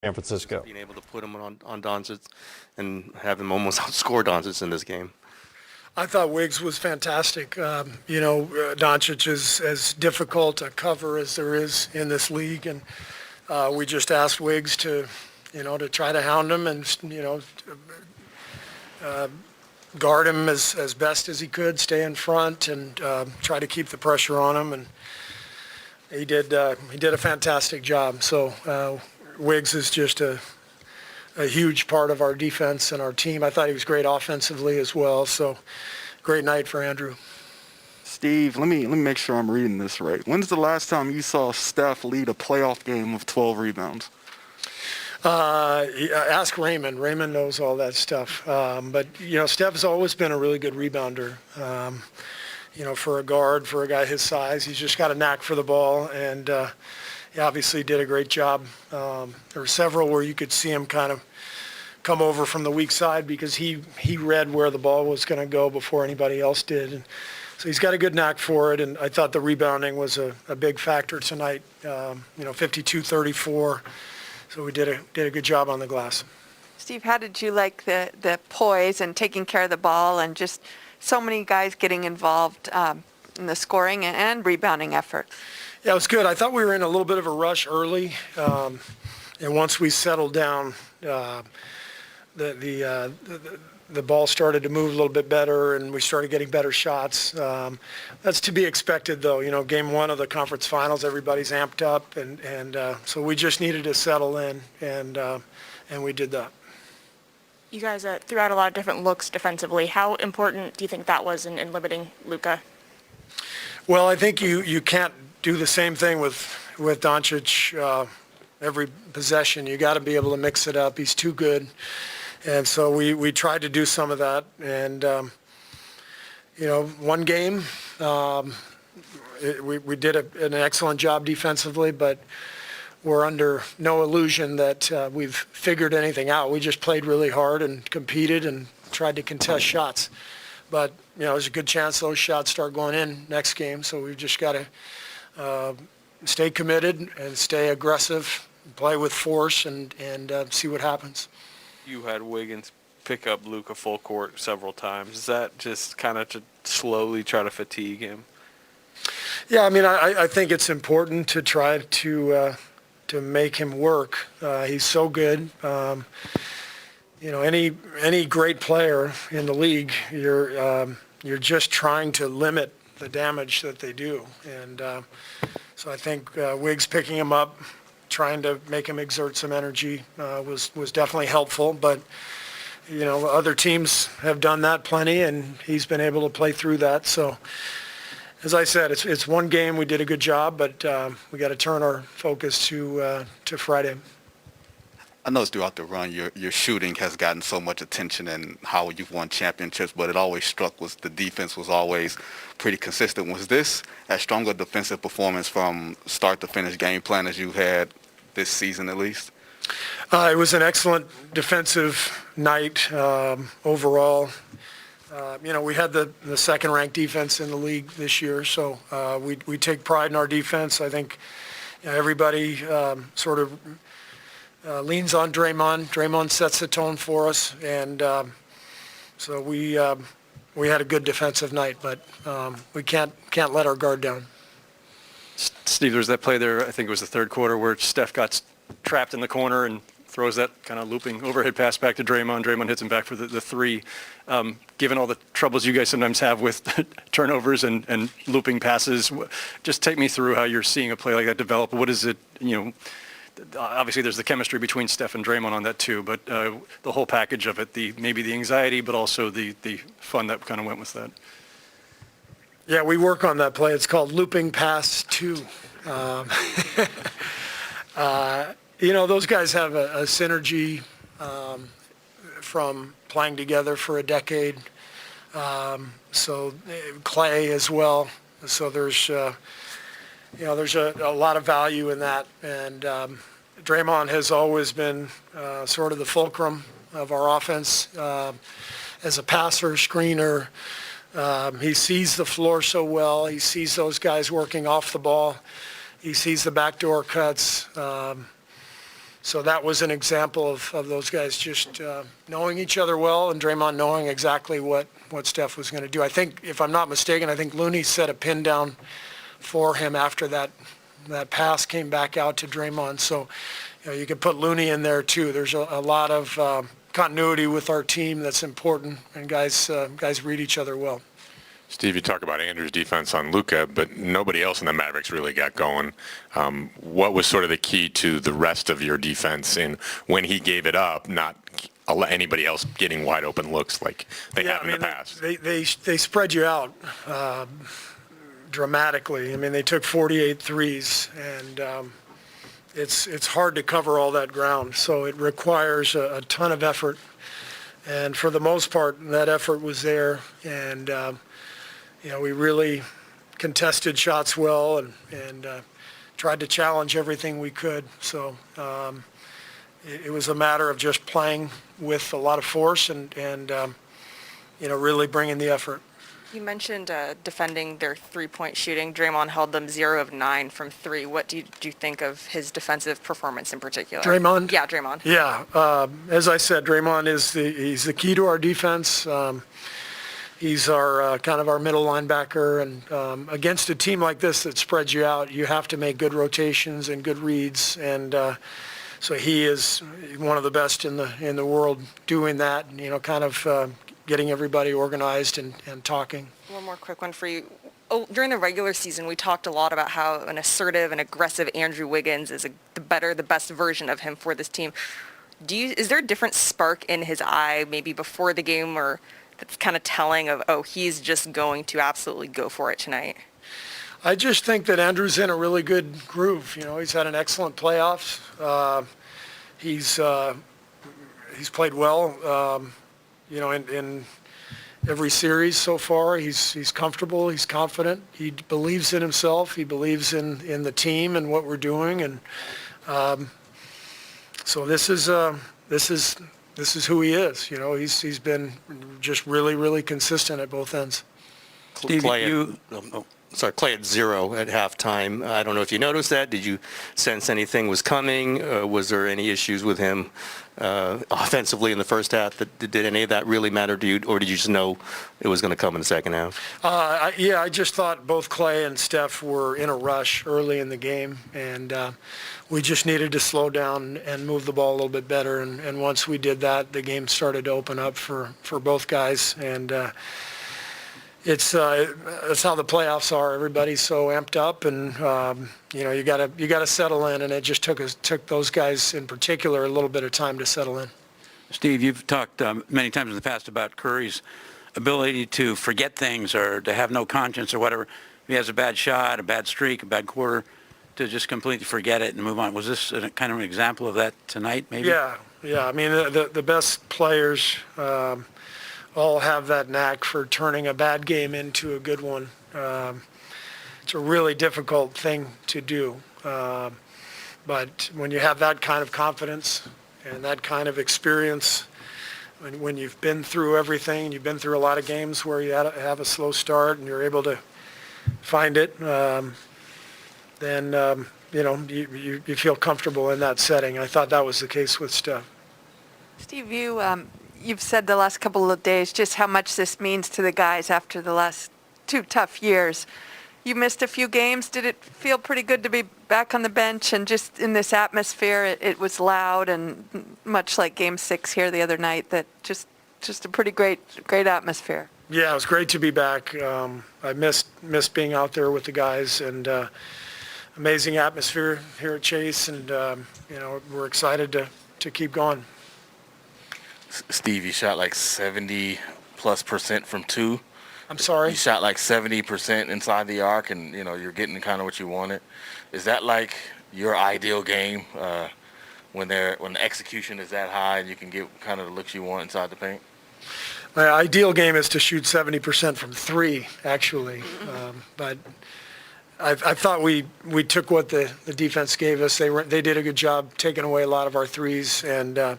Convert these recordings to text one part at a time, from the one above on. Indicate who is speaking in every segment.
Speaker 1: San Francisco.
Speaker 2: Being able to put him on Doncic and have him almost outscore Doncic in this game.
Speaker 3: I thought Wiggs was fantastic. Doncic is as difficult a cover as there is in this league, and we just asked Wiggs to try to hound him and, guard him as best as he could, stay in front, and try to keep the pressure on him. And he did a fantastic job. So Wiggs is just a huge part of our defense and our team. I thought he was great offensively as well. So great night for Andrew.
Speaker 4: Steve, let me make sure I'm reading this right. When's the last time you saw Steph lead a playoff game with 12 rebounds?
Speaker 3: Ask Raymond. Raymond knows all that stuff. But Steph has always been a really good rebounder. For a guard, for a guy his size, he's just got a knack for the ball, and he obviously did a great job. There were several where you could see him kind of come over from the weak side because he read where the ball was going to go before anybody else did. And so he's got a good knack for it, and I thought the rebounding was a big factor tonight. 52-34. So we did a good job on the glass.
Speaker 5: Steve, how did you like the poise and taking care of the ball and just so many guys getting involved in the scoring and rebounding effort?
Speaker 3: Yeah, it was good. I thought we were in a little bit of a rush early, and once we settled down, the ball started to move a little bit better, and we started getting better shots. That's to be expected, though. Game one of the conference finals, everybody's amped up, and so we just needed to settle in, and we did that.
Speaker 6: You guys threw out a lot of different looks defensively. How important do you think that was in limiting Luka?
Speaker 3: Well, I think you can't do the same thing with Doncic every possession. You got to be able to mix it up. He's too good. And so we tried to do some of that. And, one game, we did an excellent job defensively, but we're under no illusion that we've figured anything out. We just played really hard and competed and tried to contest shots. But, there's a good chance those shots start going in next game. So we've just got to stay committed and stay aggressive, play with force, and see what happens.
Speaker 7: You had Wiggins pick up Luka full court several times. Is that just kind of to slowly try to fatigue him?
Speaker 3: Yeah, I think it's important to try to make him work. He's so good. Any great player in the league, you're just trying to limit the damage that they do. And so I think Wiggs picking him up, trying to make him exert some energy was definitely helpful. But, other teams have done that plenty, and he's been able to play through that. So, as I said, it's one game. We did a good job, but we got to turn our focus to Friday.
Speaker 4: I know throughout the run your shooting has gotten so much attention and how you've won championships, but it always struck was the defense was always pretty consistent. Was this as strong a defensive performance from start to finish game plan as you had this season at least?
Speaker 3: It was an excellent defensive night overall. We had the second-ranked defense in the league this year, so we take pride in our defense. I think everybody sort of leans on Draymond. Draymond sets the tone for us, and so we had a good defensive night, but we can't let our guard down.
Speaker 8: Steve, there's that play there, I think it was the third quarter, where Steph got trapped in the corner and throws that kind of looping overhead pass back to Draymond. Draymond hits him back for the three. Given all the troubles you guys sometimes have with turnovers and looping passes, just take me through how you're seeing a play like that develop. What is it, obviously there's the chemistry between Steph and Draymond on that too, but the whole package of it, maybe the anxiety, but also the fun that kind of went with that.
Speaker 3: Yeah, we work on that play. It's called looping pass 2. Those guys have a synergy from playing together for a decade. So Clay as well. So there's a lot of value in that. And Draymond has always been sort of the fulcrum of our offense as a passer, screener. He sees the floor so well. He sees those guys working off the ball. He sees the backdoor cuts. So that was an example of those guys just knowing each other well, and Draymond knowing exactly what Steph was going to do. I think, if I'm not mistaken, I think Looney set a pin down for him after that pass came back out to Draymond. So, you could put Looney in there too. There's a lot of continuity with our team that's important, and guys read each other well.
Speaker 1: Steve, you talk about Andrew's defense on Luka, but nobody else in the Mavericks really got going. What was sort of the key to the rest of your defense in when he gave it up, not anybody else getting wide open looks like they have in the past?
Speaker 3: They spread you out dramatically. I mean, they took 48 threes, and it's hard to cover all that ground. So it requires a ton of effort. And for the most part, that effort was there. And we really contested shots well and tried to challenge everything we could. So it was a matter of just playing with a lot of force and really bringing the effort.
Speaker 6: You mentioned defending their three-point shooting. Draymond held them 0 of 9 from 3. What do you think of his defensive performance in particular?
Speaker 3: Draymond?
Speaker 6: Yeah, Draymond.
Speaker 3: Yeah. As I said, Draymond he's the key to our defense. He's our kind of our middle linebacker, and against a team like this that spreads you out, you have to make good rotations and good reads, and so he is one of the best in the world doing that. Kind of getting everybody organized and talking.
Speaker 6: One more quick one for you. During the regular season, we talked a lot about how an assertive and aggressive Andrew Wiggins is the best version of him for this team. Is there a different spark in his eye, maybe before the game, or that's kind of telling of, he's just going to absolutely go for it tonight?
Speaker 3: I just think that Andrew's in a really good groove. He's had an excellent playoffs. He's played well. In every series so far, he's comfortable, he's confident, he believes in himself, he believes in the team and what we're doing, and so this is who he is. He's been just really, really consistent at both ends.
Speaker 2: Clay at 0 at halftime. I don't know if you noticed that. Did you sense anything was coming? Was there any issues with him offensively in the first half? Did any of that really matter to you, or did you just know it was going to come in the second half?
Speaker 3: I just thought both Clay and Steph were in a rush early in the game, and we just needed to slow down and move the ball a little bit better. And once we did that, the game started to open up for both guys, and it's how the playoffs are. Everybody's so amped up, and you gotta settle in, and it just took those guys in particular a little bit of time to settle in.
Speaker 9: Steve, you've talked many times in the past about Curry's ability to forget things or to have no conscience or whatever. If he has a bad shot, a bad streak, a bad quarter, to just completely forget it and move on. Was this kind of an example of that tonight, maybe?
Speaker 3: Yeah. I mean, the best players all have that knack for turning a bad game into a good one. It's a really difficult thing to do. But when you have that kind of confidence and that kind of experience, when you've been through everything, you've been through a lot of games where you have a slow start and you're able to find it, then you feel comfortable in that setting. I thought that was the case with Steph.
Speaker 5: Steve, you've said the last couple of days just how much this means to the guys after the last 2 tough years. You missed a few games. Did it feel pretty good to be back on the bench and just in this atmosphere? It was loud and much like Game 6 here the other night, that just a pretty great atmosphere. Yeah,
Speaker 3: it was great to be back. I missed being out there with the guys, and amazing atmosphere here at Chase, and we're excited to keep going.
Speaker 10: Steve, you shot like 70+% from 2.
Speaker 3: I'm sorry?
Speaker 10: You shot like 70% inside the arc, and you're getting kind of what you wanted. Is that like your ideal game when the execution is that high and you can get kind of the looks you want inside the paint?
Speaker 3: My ideal game is to shoot 70% from 3, actually. But I thought we took what the defense gave us. They did a good job taking away a lot of our threes, and a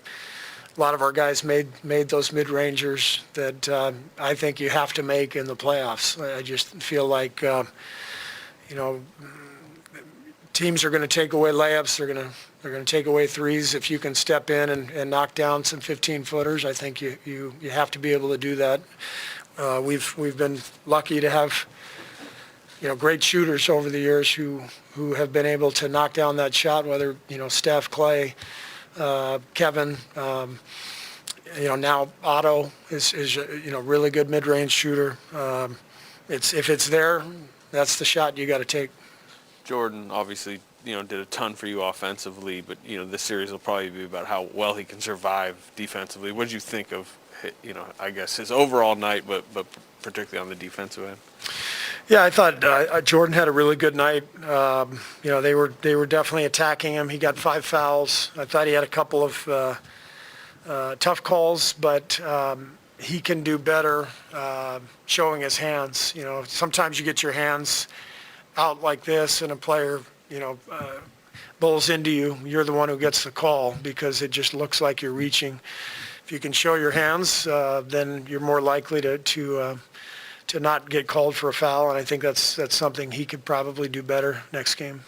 Speaker 3: lot of our guys made those mid-rangers that I think you have to make in the playoffs. I just feel like, teams are going to take away layups. They're going to take away threes. If you can step in and knock down some 15-footers, I think you have to be able to do that. We've been lucky to have great shooters over the years who have been able to knock down that shot. Whether Steph, Clay, Kevin. Now Otto is really good mid-range shooter. If it's there, that's the shot you got to take.
Speaker 7: Jordan obviously, did a ton for you offensively, but, this series will probably be about how well he can survive defensively. What did you think of, I guess his overall night, but particularly on the defensive end?
Speaker 3: Yeah, I thought Jordan had a really good night. They were definitely attacking him. He got 5 fouls. I thought he had a couple of tough calls, but he can do better showing his hands. Sometimes you get your hands out like this and a player, bowls into you. You're the one who gets the call because it just looks like you're reaching. If you can show your hands, then you're more likely to not get called for a foul, and I think that's something he could probably do better next game.